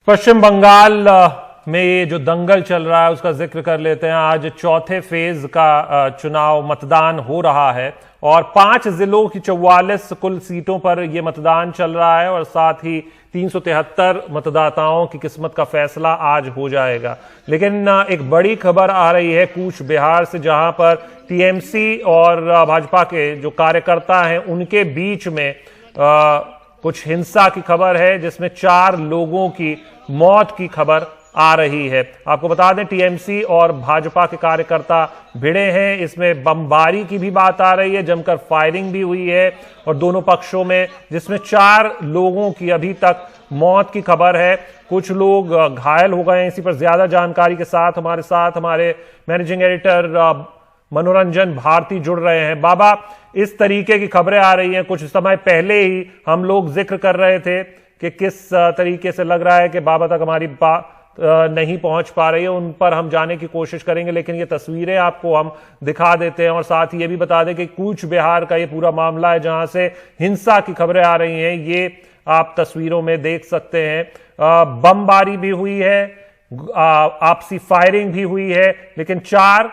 पश्चिम बंगाल में ये जो दंगल चल रहा है उसका जिक्र कर लेते हैं। आज चौथे फेज का चुनाव मतदान हो रहा है और 5 जिलों की 44 कुल सीटों पर यह मतदान चल रहा है और साथ ही 373 मतदाताओं की किस्मत का फैसला आज हो जाएगा। लेकिन एक बड़ी खबर आ रही है कूच बिहार से, जहां पर टीएमसी और भाजपा के जो कार्यकर्ता हैं उनके बीच में कुछ हिंसा की खबर है, जिसमें 4 लोगों की मौत की खबर आ रही है। आपको बता दें टीएमसी और भाजपा के कार्यकर्ता भिड़े हैं, इसमें बमबारी की भी बात आ रही है, जमकर फायरिंग भी हुई है और दोनों पक्षों में, जिसमें 4 लोगों की अभी तक मौत की खबर है। कुछ लोग घायल हो गए हैं। इसी पर ज्यादा जानकारी के साथ हमारे मैनेजिंग एडिटर मनोरंजन भारती जुड़ रहे हैं। बाबा, इस तरीके की खबरें आ रही हैं, कुछ समय पहले ही हम लोग जिक्र कर रहे थे कि किस तरीके से लग रहा है कि बाबा तक हमारी बात नहीं पहुंच पा रही है, उन पर हम जाने की कोशिश करेंगे, लेकिन ये तस्वीरें आपको हम दिखा देते हैं और साथ ही ये भी बता दें कि कूच बिहार का ये पूरा मामला है जहां से हिंसा की खबरें आ रही हैं, ये आप तस्वीरों में देख सकते हैं। बमबारी भी हुई है, आपसी फायरिंग भी हुई है, लेकिन 4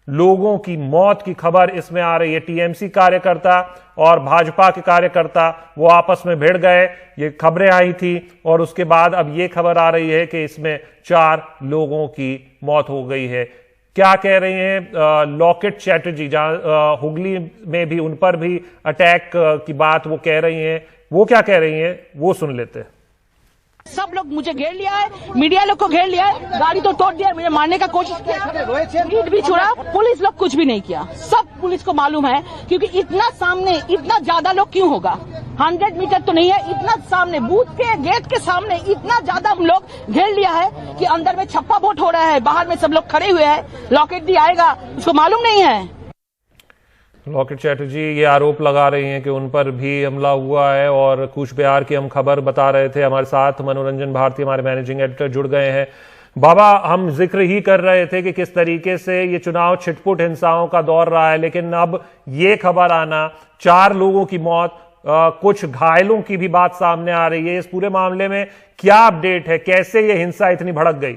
लोगों की मौत की खबर इसमें आ रही है। टीएमसी कार्यकर्ता और भाजपा के कार्यकर्ता वो आपस में भिड़ गए, ये खबरें आई थी और उसके बाद अब ये खबर आ रही है कि इसमें 4 लोगों की मौत हो गई है। क्या कह रही हैं लॉकेट चैटर्जी, जहां हुगली में भी उन पर भी अटैक की बात वो कह रही हैं, वो क्या कह रही हैं वो सुन लेते हैं। सब लोग मुझे घेर लिया है, मीडिया लोग को घेर लिया है, गाड़ी तो तोड़ दिया, मुझे मारने का कोशिश किया, ईंट भी छोड़ा, पुलिस लोग कुछ भी नहीं किया। सब पुलिस को मालूम है, क्योंकि इतना सामने इतना ज्यादा लोग क्यों होगा, 100 मीटर तो नहीं है, इतना सामने बूथ के गेट के सामने इतना ज्यादा हम लोग घेर लिया है कि अंदर में छप्पा वोट हो रहा है, बाहर में सब लोग खड़े हुए हैं, लॉकेट भी आएगा, उसको मालूम नहीं है। लॉकेट चैटर्जी ये आरोप लगा रही हैं कि उन पर भी हमला हुआ है और कूच बिहार की हम खबर बता रहे थे। हमारे साथ मनोरंजन भारती हमारे मैनेजिंग एडिटर जुड़ गए हैं। बाबा, हम जिक्र ही कर रहे थे कि किस तरीके से ये चुनाव छिटपुट हिंसाओं का दौर रहा है, लेकिन अब ये खबर आना, 4 लोगों की मौत, कुछ घायलों की भी बात सामने आ रही है। इस पूरे मामले में क्या अपडेट है, कैसे ये हिंसा इतनी भड़क गई?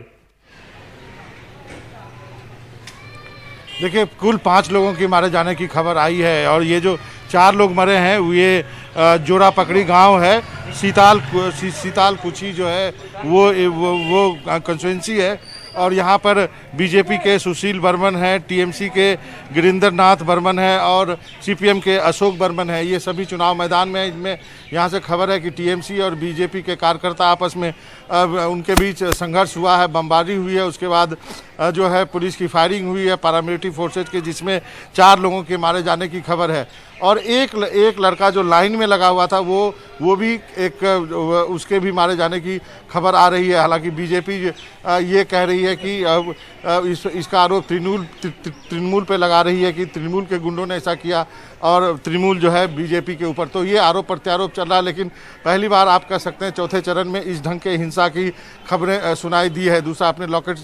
देखिए, कुल 5 लोगों की मारे जाने की खबर आई है और ये जो 4 लोग मरे हैं ये जोड़ा पकड़ी गांव है, सीताल कुची जो है वो कंस्टिट्यूंसी है और यहाँ पर बीजेपी के सुशील बर्मन है, टीएमसी के गिरिंदर नाथ बर्मन है और सीपीएम के अशोक बर्मन है। ये सभी चुनाव मैदान में, इनमें यहाँ से खबर है कि टीएमसी और बीजेपी के कार्यकर्ता आपस में उनके बीच संघर्ष हुआ है, बमबारी हुई है, उसके बाद जो है पुलिस की फायरिंग हुई है पैरामिलिट्री फोर्सेज के, जिसमें 4 लोगों के मारे जाने की खबर है। और एक लड़का जो लाइन में लगा हुआ था वो भी उसके भी मारे जाने की खबर आ रही है। हालांकि बीजेपी ये कह रही है कि इसका आरोप तृणमूल पे लगा रही है कि तृणमूल के गुंडों ने ऐसा किया और तृणमूल जो है बीजेपी के ऊपर, तो ये आरोप प्रत्यारोप चल रहा है। लेकिन पहली बार आप कह सकते हैं चौथे चरण में इस ढंग के हिंसा की खबरें सुनाई दी है। दूसरा, आपने लॉकेट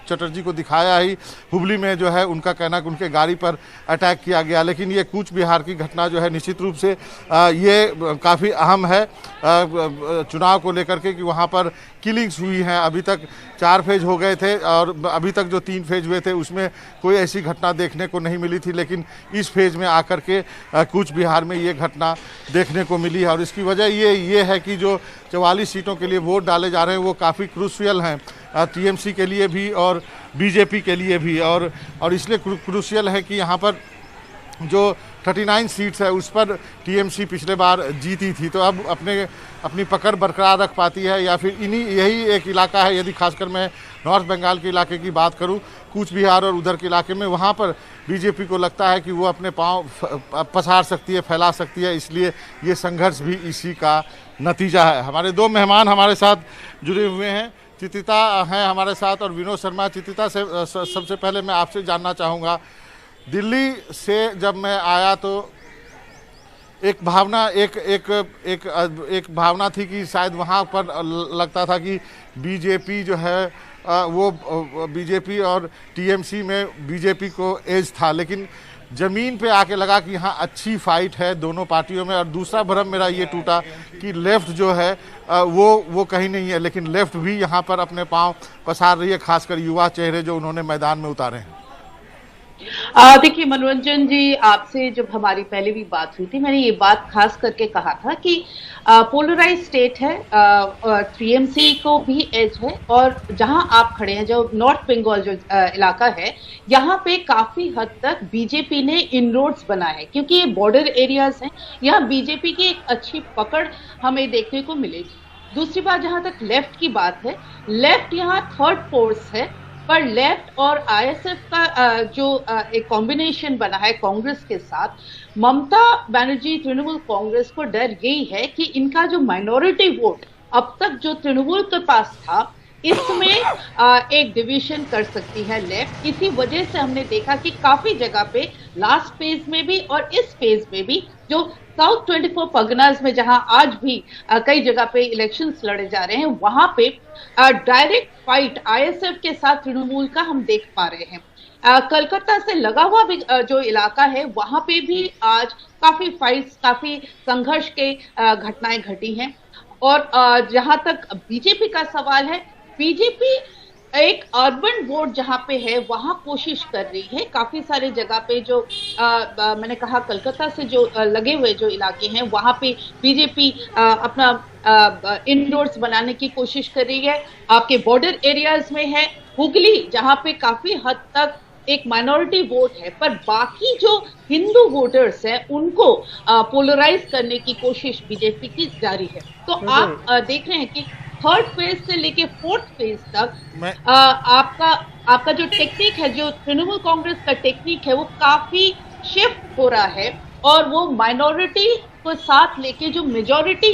चटर्जी को दिखाया ही, हुबली में जो है उनका कहना कि उनके गाड़ी पर अटैक किया गया। लेकिन ये कूच बिहार की घटना जो है निश्चित रूप से ये काफ़ी अहम है चुनाव को लेकर के, कि वहाँ पर किलिंग्स हुई हैं। अभी तक 4 फेज हो गए थे और अभी तक जो 3 फेज हुए थे उसमें कोई ऐसी घटना देखने को नहीं मिली थी, लेकिन इस फेज में आकर के कूच बिहार में ये घटना देखने को मिली है। और इसकी वजह ये है कि जो 44 सीटों के लिए वोट डाले जा रहे हैं वो काफ़ी क्रूशियल हैं, टीएमसी के लिए भी और बीजेपी के लिए भी, और इसलिए क्रूशियल है कि यहाँ पर जो 39 सीट्स है उस पर टीएमसी पिछले बार जीती थी, तो अब अपनी पकड़ बरकरार रख पाती है या फिर यही एक इलाका है। यदि खासकर मैं नॉर्थ बंगाल के इलाके की बात करूं, कूच बिहार और उधर के इलाके में, वहां पर बीजेपी को लगता है कि वो अपने पांव पसार सकती है, फैला सकती है, इसलिए ये संघर्ष भी इसी का नतीजा है। हमारे 2 मेहमान हमारे साथ जुड़े हुए हैं, चितिता हैं हमारे साथ और विनोद शर्मा। चितिता से सबसे पहले मैं आपसे जानना चाहूँगा, दिल्ली से जब मैं आया तो एक भावना थी कि शायद वहाँ पर लगता था कि बीजेपी जो है वो बीजेपी और टीएमसी में बीजेपी को एज था, लेकिन जमीन पे आके लगा कि हाँ अच्छी फाइट है दोनों पार्टियों में। और दूसरा भ्रम मेरा ये टूटा कि लेफ्ट जो है वो कहीं नहीं है, लेकिन लेफ्ट भी यहाँ पर अपने पांव पसार रही है, खासकर युवा चेहरे जो उन्होंने मैदान में उतारे हैं। देखिए मनोरंजन जी, आपसे जब हमारी पहले भी बात हुई थी, मैंने ये बात खास करके कहा था कि पोलराइज स्टेट है, टीएमसी को भी एज है, और जहां आप खड़े हैं, जो नॉर्थ बंगाल जो इलाका है, यहाँ पे काफी हद तक बीजेपी ने इनरोड्स बनाए हैं, क्योंकि ये बॉर्डर एरियाज हैं। यहाँ बीजेपी की एक अच्छी पकड़ हमें देखने को मिलेगी। दूसरी बात, जहां तक लेफ्ट की बात है, लेफ्ट यहाँ थर्ड फोर्स है, पर लेफ्ट और आईएसएफ का जो एक कॉम्बिनेशन बना है कांग्रेस के साथ, ममता बनर्जी तृणमूल कांग्रेस को डर यही है कि इनका जो माइनॉरिटी वोट अब तक जो तृणमूल के पास था, इसमें एक डिवीजन कर सकती है लेफ्ट। इसी वजह से हमने देखा कि काफी जगह पे लास्ट फेज में भी और इस फेज में भी जो साउथ 24 परगनाज में जहां आज भी कई जगह पे इलेक्शंस लड़े जा रहे हैं, वहां पे डायरेक्ट फाइट आईएसएफ के साथ तृणमूल का हम देख पा रहे हैं। कलकत्ता से लगा हुआ भी जो इलाका है, वहां पे भी आज काफी फाइट्स, काफी संघर्ष के घटनाएं घटी हैं। और जहां तक बीजेपी का सवाल है, बीजेपी एक अर्बन वोट जहां पे है वहां कोशिश कर रही है। काफी सारे जगह पे जो मैंने कहा कलकत्ता से जो लगे हुए जो इलाके हैं, वहां पे बीजेपी अपना इंडोर्स बनाने की कोशिश कर रही है। आपके बॉर्डर एरियाज में है हुगली, जहां पे काफी हद तक एक माइनॉरिटी वोट है, पर बाकी जो हिंदू वोटर्स हैं उनको पोलराइज करने की कोशिश बीजेपी की जारी है। तो आप देख रहे हैं कि थर्ड फेज से लेके फोर्थ फेज तक आपका जो टेक्निक है, जो तृणमूल कांग्रेस का टेक्निक है, वो काफी शिफ्ट हो रहा है, और वो माइनॉरिटी को साथ लेके जो मेजॉरिटी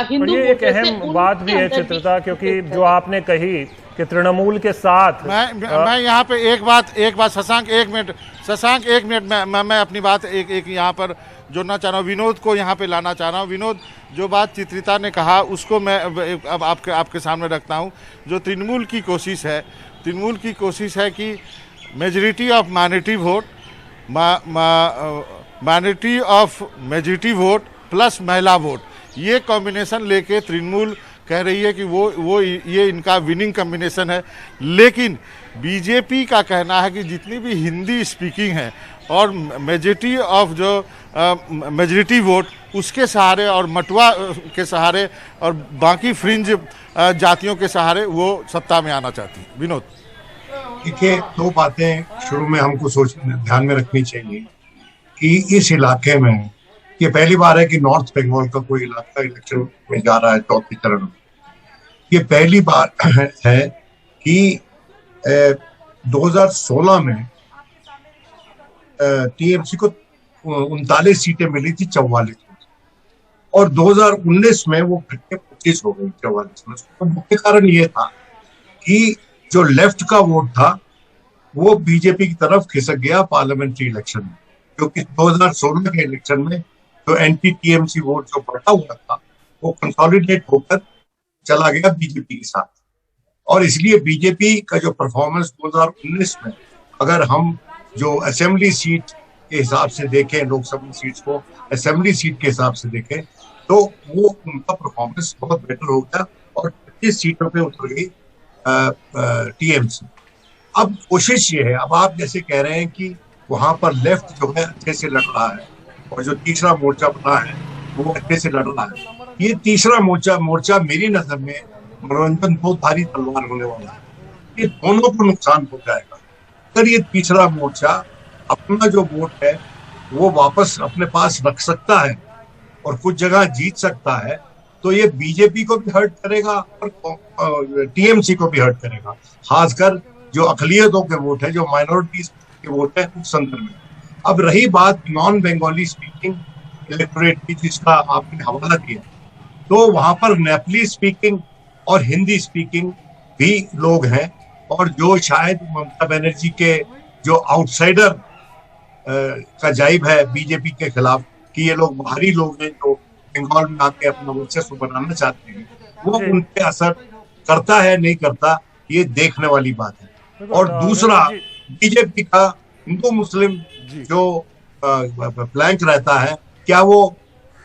हिंदू वोटर्स है, एक अहम बात भी है चित्रिता, क्योंकि जो आपने कही कि तृणमूल के साथ मैं यहाँ पे एक बात शशांक एक मिनट मैं अपनी बात एक यहाँ पर जोड़ना चाह रहा हूँ, विनोद को यहाँ पे लाना चाह रहा हूँ। विनोद, जो बात चित्रिता ने कहा उसको मैं अब आपके सामने रखता हूँ। जो तृणमूल की कोशिश है कि majority of minority vote, minority of majority vote plus महिला वोट, ये कॉम्बिनेशन लेके तृणमूल कह रही है कि वो ये इनका विनिंग कॉम्बिनेशन है। लेकिन बीजेपी का कहना है कि जितनी भी हिंदी स्पीकिंग है और मेजॉरिटी ऑफ जो मेजॉरिटी वोट उसके सहारे और मटुआ के सहारे और बाकी फ्रिंज जातियों के सहारे वो सत्ता में आना चाहती है। विनोद, देखिए, दो बातें शुरू में हमको ध्यान में रखनी चाहिए कि इस इलाके में ये पहली बार है कि नॉर्थ बंगाल का कोई इलाका इलेक्शन में जा रहा है चौथे चरण में। ये पहली बार है कि 2016 में टीएमसी को 39 सीटें मिली थी 44 में, और 2019 में वो फिर 25 हो गई 44 में। तो मुख्य कारण ये था कि जो लेफ्ट का वोट था वो बीजेपी की तरफ खिसक गया पार्लियामेंट्री इलेक्शन में, क्योंकि 2016 के इलेक्शन में जो एंटी टीएमसी वोट जो बढ़ा हुआ था वो कंसोलिडेट होकर चला गया बीजेपी के साथ। और इसलिए बीजेपी का जो परफॉर्मेंस 2019 में, अगर हम जो असेंबली सीट के हिसाब से देखें, लोकसभा सीट्स को असेंबली सीट के हिसाब से देखें, तो वो उनका परफॉर्मेंस बहुत बेटर हो गया और 25 सीटों पे उतर गई टीएमसी। अब कोशिश ये है, अब आप जैसे कह रहे हैं कि वहां पर लेफ्ट जो है अच्छे से लड़ रहा है और जो तीसरा मोर्चा बना है वो अच्छे से लड़ रहा है। ये तीसरा मोर्चा मेरी नजर में मनोरंजन दो धारी तलवार होने वाला है, ये दोनों को नुकसान हो जाएगा। अगर ये तीसरा मोर्चा अपना जो वोट है वो वापस अपने पास रख सकता है और कुछ जगह जीत सकता है, तो ये बीजेपी को भी हर्ट करेगा और टीएमसी को भी हर्ट करेगा, खासकर जो अकलियतों के वोट है, जो माइनॉरिटीज के वोट है उस संदर्भ में। अब रही बात नॉन बंगाली स्पीकिंग इलेक्टोरेट की, जिसका आपने हवाला किया, तो वहां पर नेपाली स्पीकिंग और हिंदी स्पीकिंग भी लोग हैं, और जो शायद ममता बनर्जी के जो आउटसाइडर का जाइब है बीजेपी के खिलाफ कि ये लोग बाहरी लोग हैं जो बंगाल में आके अपना वर्चस्व बनाना चाहते हैं, वो उन पे असर करता है नहीं करता, ये देखने वाली बात है। और दूसरा, बीजेपी का हिंदू मुस्लिम जो फ्लैंक रहता है, क्या वो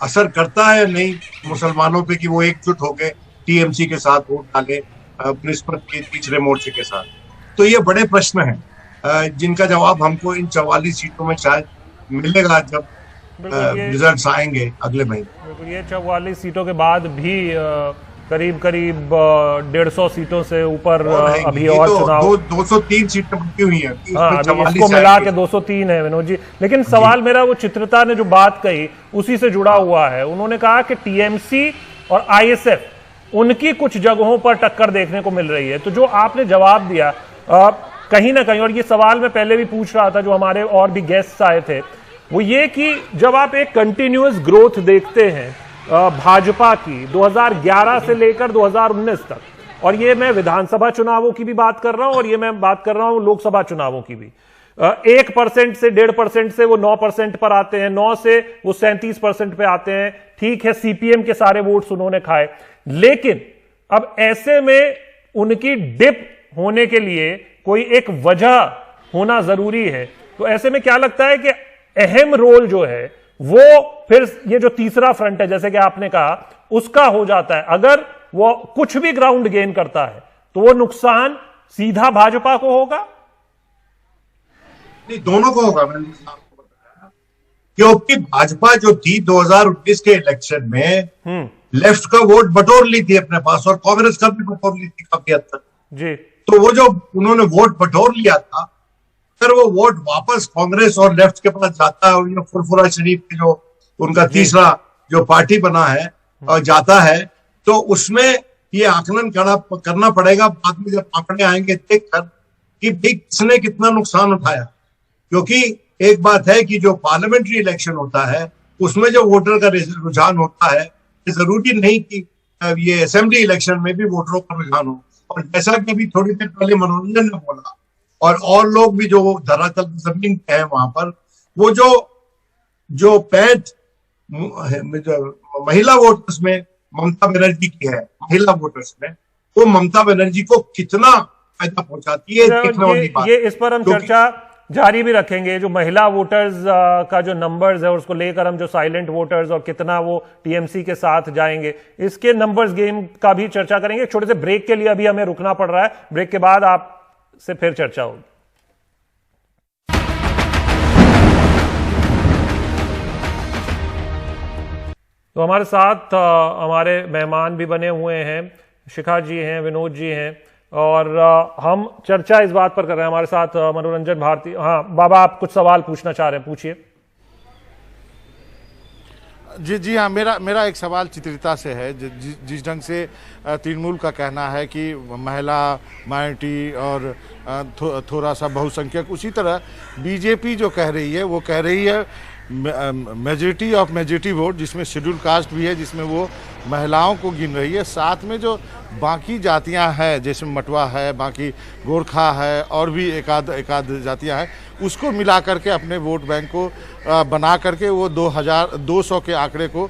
असर करता है नहीं मुसलमानों पे कि वो एकजुट होकर टीएमसी के साथ वोट डाले निस्बत के तीसरे मोर्चे के साथ? तो ये बड़े प्रश्न हैं जिनका जवाब हमको इन 44 सीटों में शायद मिलेगा जब रिजल्ट्स आएंगे अगले महीने। बिल्कुल, ये 44 सीटों के बाद भी करीब करीब 150 सीटों से ऊपर अभी और तो चुनाव 203 सीटें बची हुई हैं। हाँ, अभी इसको मिला के 203 है विनोद जी। लेकिन सवाल मेरा, वो चित्रिता ने जो बात कही उसी से जुड़ा हुआ है। उन्होंने कहा कि टीएमसी और आईएसएफ उनकी कुछ जगहों पर टक्कर देखने को मिल रही है। तो जो आपने जवाब दिया कहीं ना कहीं, और ये सवाल मैं पहले भी पूछ रहा था जो हमारे और भी गेस्ट आए थे, वो ये कि जब आप एक कंटिन्यूअस ग्रोथ देखते हैं भाजपा की 2011 से लेकर 2019 तक, और ये मैं विधानसभा चुनावों की भी बात कर रहा हूं और ये मैं बात कर रहा हूं लोकसभा चुनावों की भी, 1% से 1.5% से वो 9% पर आते हैं, 9 से वो 37% पे आते हैं। ठीक है, सीपीएम के सारे वोट्स उन्होंने खाए, लेकिन अब ऐसे में उनकी डिप होने के लिए कोई एक वजह होना जरूरी है। तो ऐसे में क्या लगता है कि अहम रोल जो है वो फिर ये जो तीसरा फ्रंट है, जैसे कि आपने कहा, उसका हो जाता है। अगर वो कुछ भी ग्राउंड गेन करता है तो वो नुकसान सीधा भाजपा को होगा? नहीं, दोनों को होगा। मैंने आपको बताया क्योंकि भाजपा जो थी 2019 के इलेक्शन में लेफ्ट का वोट बटोर ली थी अपने पास, और कांग्रेस का भी बटोर ली थी काफी हद तक जी। तो वो जो उन्होंने वोट बटोर लिया था, फिर वो वोट वापस कांग्रेस और लेफ्ट के पास जाता है, और ये फुरफुरा शरीफ के जो उनका तीसरा जो पार्टी बना है और जाता है, तो उसमें ये आकलन करना पड़ेगा बाद में जब आंकड़े आएंगे देखकर कि भाई किसने कितना नुकसान उठाया। क्योंकि एक बात है कि जो पार्लियामेंट्री इलेक्शन होता है उसमें जो वोटर का रुझान होता है, जरूरी नहीं कि ये असेंबली इलेक्शन में भी वोटरों का रुझान हो। और जैसा कि अभी थोड़ी देर पहले मनोरंजन ने बोला, और लोग भी जो धरातल जमीन पे हैं वहां पर, वो जो 65 महिला वोटर्स में ममता बनर्जी की है, महिला वोटर्स में, वो ममता बनर्जी को कितना फायदा पहुंचाती है देखने वाली बात। ये इस पर हम चर्चा जारी भी रखेंगे। जो महिला वोटर्स का जो नंबर्स है उसको लेकर हम, जो साइलेंट वोटर्स और कितना वो टीएमसी के साथ जाएंगे, इसके नंबर्स गेम का भी चर्चा करेंगे। छोटे से ब्रेक के लिए अभी हमें रुकना पड़ रहा है, ब्रेक के बाद आपसे फिर चर्चा होगी। तो हमारे साथ हमारे मेहमान भी बने हुए हैं, शिखा जी हैं, विनोद जी हैं, और हम चर्चा इस बात पर कर रहे हैं। हमारे साथ मनोरंजन भारती। हाँ बाबा, आप कुछ सवाल पूछना चाह रहे हैं, पूछिए। जी हाँ, मेरा एक सवाल चित्रिता से है। जिस ढंग से तृणमूल का कहना है कि महिला, माइनॉरिटी और थोड़ा सा बहुसंख्यक, उसी तरह बीजेपी जो कह रही है वो कह रही है मेजॉरिटी ऑफ मेजॉरिटी वोट, जिसमें शेड्यूल कास्ट भी है, जिसमें वो महिलाओं को गिन रही है। साथ में जो बाकी जातियां हैं, जैसे मटवा है, बाकी गोरखा है, और भी एकाध जातियां हैं, उसको मिला करके अपने वोट बैंक को बना करके वो 200 के आंकड़े को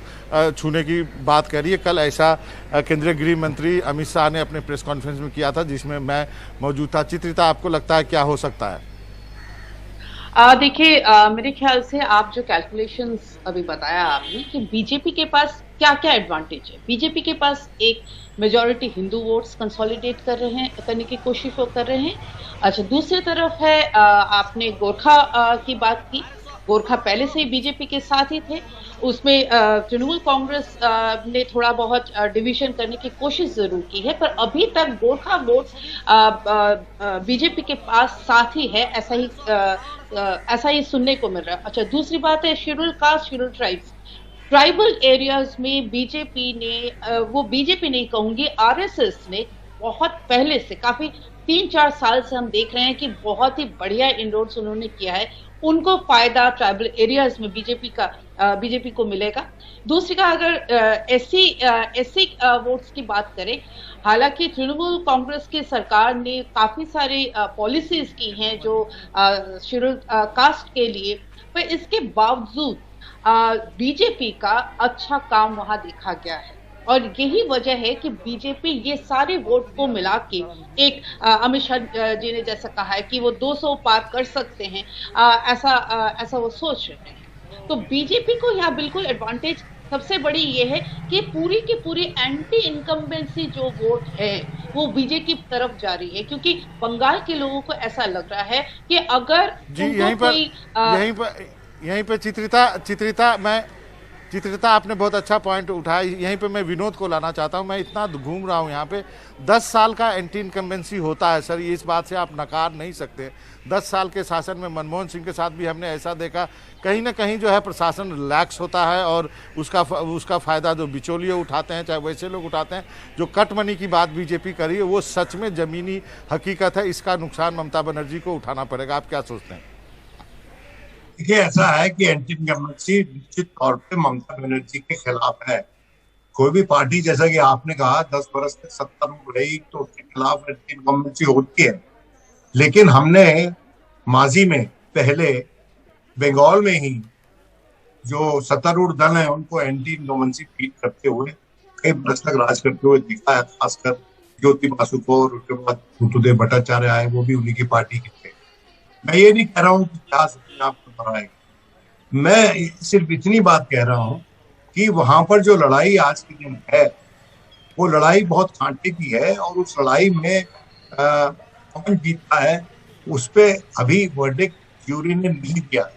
छूने की बात कह रही है। कल ऐसा केंद्रीय गृह मंत्री अमित शाह ने अपने प्रेस कॉन्फ्रेंस में किया था, जिसमें मैं मौजूद था। चित्रिता, आपको लगता है क्या हो सकता है? देखिए, मेरे ख्याल से आप जो कैलकुलेशंस अभी बताया आपने कि बीजेपी के पास क्या क्या एडवांटेज है। बीजेपी के पास एक मेजॉरिटी हिंदू वोट्स कंसोलिडेट करने की कोशिश वो कर रहे हैं। अच्छा, दूसरी तरफ है आपने गोरखा की बात की। गोरखा पहले से ही बीजेपी के साथ ही थे। उसमें तृणमूल कांग्रेस ने थोड़ा बहुत डिवीजन करने की कोशिश जरूर की है, पर अभी तक गोरखा वोट्स बीजेपी के पास साथ ही है, ऐसा ही सुनने को मिल रहा है। अच्छा, दूसरी बात है schedule caste, schedule tribes, tribal areas में बीजेपी ने, वो बीजेपी नहीं कहूंगी, आरएसएस ने बहुत पहले से, काफी 3-4 साल से हम देख रहे हैं कि बहुत ही बढ़िया इनरोड्स उन्होंने किया है। उनको फायदा ट्राइबल एरियाज में बीजेपी को मिलेगा। दूसरी का, अगर एससी वोट्स की बात करें, हालांकि तृणमूल कांग्रेस की सरकार ने काफी सारी पॉलिसीज की हैं जो शेड्यूल कास्ट के लिए, पर इसके बावजूद बीजेपी का अच्छा काम वहां देखा गया है। और यही वजह है कि बीजेपी ये सारे वोट को मिला के एक अमित शाह जी ने जैसा कहा है कि वो 200 पार कर सकते हैं, ऐसा वो सोच रहे हैं। तो बीजेपी को यहाँ बिल्कुल एडवांटेज सबसे बड़ी ये है कि पूरी की पूरी एंटी इनकम्बेंसी जो वोट है वो बीजेपी की तरफ जा रही है, क्योंकि बंगाल के लोगों को ऐसा लग रहा है कि अगर जी यहीं पर चित्रिता आपने बहुत अच्छा पॉइंट उठाया। यहीं पे मैं विनोद को लाना चाहता हूं। मैं इतना घूम रहा हूं यहाँ पे, 10 साल का एंटी इनकम्बेंसी होता है सर, इस बात से आप नकार नहीं सकते। 10 साल के शासन में मनमोहन सिंह के साथ भी हमने ऐसा देखा, कहीं ना कहीं जो है प्रशासन रिलैक्स होता है और उसका फ़ायदा जो बिचौलिए उठाते हैं, चाहे वैसे लोग उठाते हैं। जो कट मनी की बात बीजेपी करी है वो सच में ज़मीनी हकीकत है, इसका नुकसान ममता बनर्जी को उठाना पड़ेगा। आप क्या सोचते हैं? देखिए, ऐसा है कि एंटी इनकम्बेंसी निश्चित तौर पे ममता बनर्जी के खिलाफ है। कोई भी पार्टी, जैसा कि आपने कहा, 10 बरस तक सत्ता में रही तो उसके खिलाफ एंटी इनकम्बेंसी होती है। लेकिन हमने माजी में पहले बंगाल में ही जो सत्तारूढ़ दल है उनको एंटी इनकम्बेंसी फील करते हुए कई बरस तक राज करते हुए दिखा है। खासकर ज्योति बासु को, उसके बाद बुद्धदेव भट्टाचार्य आए, वो भी उन्हीं की पार्टी के थे। मैं ये नहीं कह रहा हूँ कि क्या आपको बनाएगी, मैं सिर्फ इतनी बात कह रहा हूं कि वहां पर जो लड़ाई आज के दिन है वो लड़ाई बहुत कांटे की है, और उस लड़ाई में कौन जीता है उस पे अभी वर्डिक्ट जूरी ने नहीं दिया,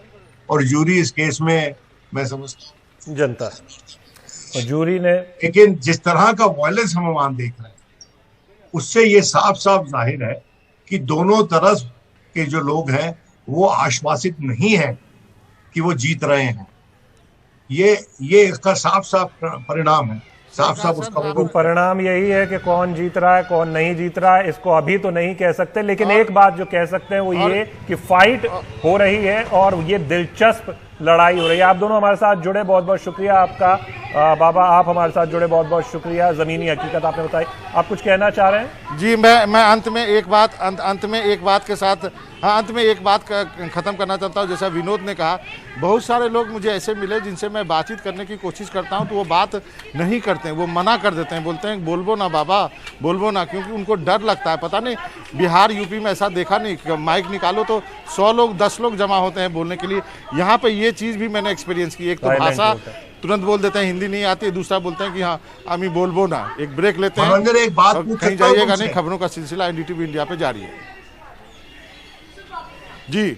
और जूरी इस केस में मैं समझता जनता और जूरी ने, लेकिन जिस तरह का वायलेंस हम वहां देख रहे हैं उससे ये साफ साफ जाहिर है कि दोनों तरफ के जो लोग हैं वो आश्वासित नहीं है कि वो जीत रहे हैं। ये इसका साफ साफ परिणाम है, साफ साफ उसका तो परिणाम यही है कि कौन जीत रहा है कौन नहीं जीत रहा है इसको अभी तो नहीं कह सकते, लेकिन एक बात जो कह सकते हैं वो ये कि फाइट हो रही है और ये दिलचस्प लड़ाई हो रही है। आप दोनों हमारे साथ जुड़े, बहुत बहुत शुक्रिया आपका। बाबा, आप हमारे साथ जुड़े, बहुत बहुत शुक्रिया। जमीनी हकीकत आपने बताई। आप कुछ कहना चाह रहे हैं? जी, मैं अंत में एक बात के साथ अंत में एक बात ख़त्म करना चाहता हूँ। जैसा विनोद ने कहा, बहुत सारे लोग मुझे ऐसे मिले जिनसे मैं बातचीत करने की कोशिश करता हूँ तो वो बात नहीं करते हैं, वो मना कर देते हैं, बोलते हैं बोलबो ना बाबा, बोलबो ना, क्योंकि उनको डर लगता है। पता नहीं बिहार यूपी में ऐसा देखा नहीं, माइक निकालो तो 100 लोग 10 लोग जमा होते हैं बोलने के लिए। यहाँ पे ये चीज़ भी मैंने एक्सपीरियंस की। एक तो भाषा तुरंत बोल देते हैं, हिंदी नहीं आती, दूसरा बोलते हैं कि हाँ अमी बोलबो ना। एक ब्रेक लेते हैं, एक बात कहीं जाइएगा नहीं, खबरों का सिलसिला NDTV इंडिया पे जारी है। जी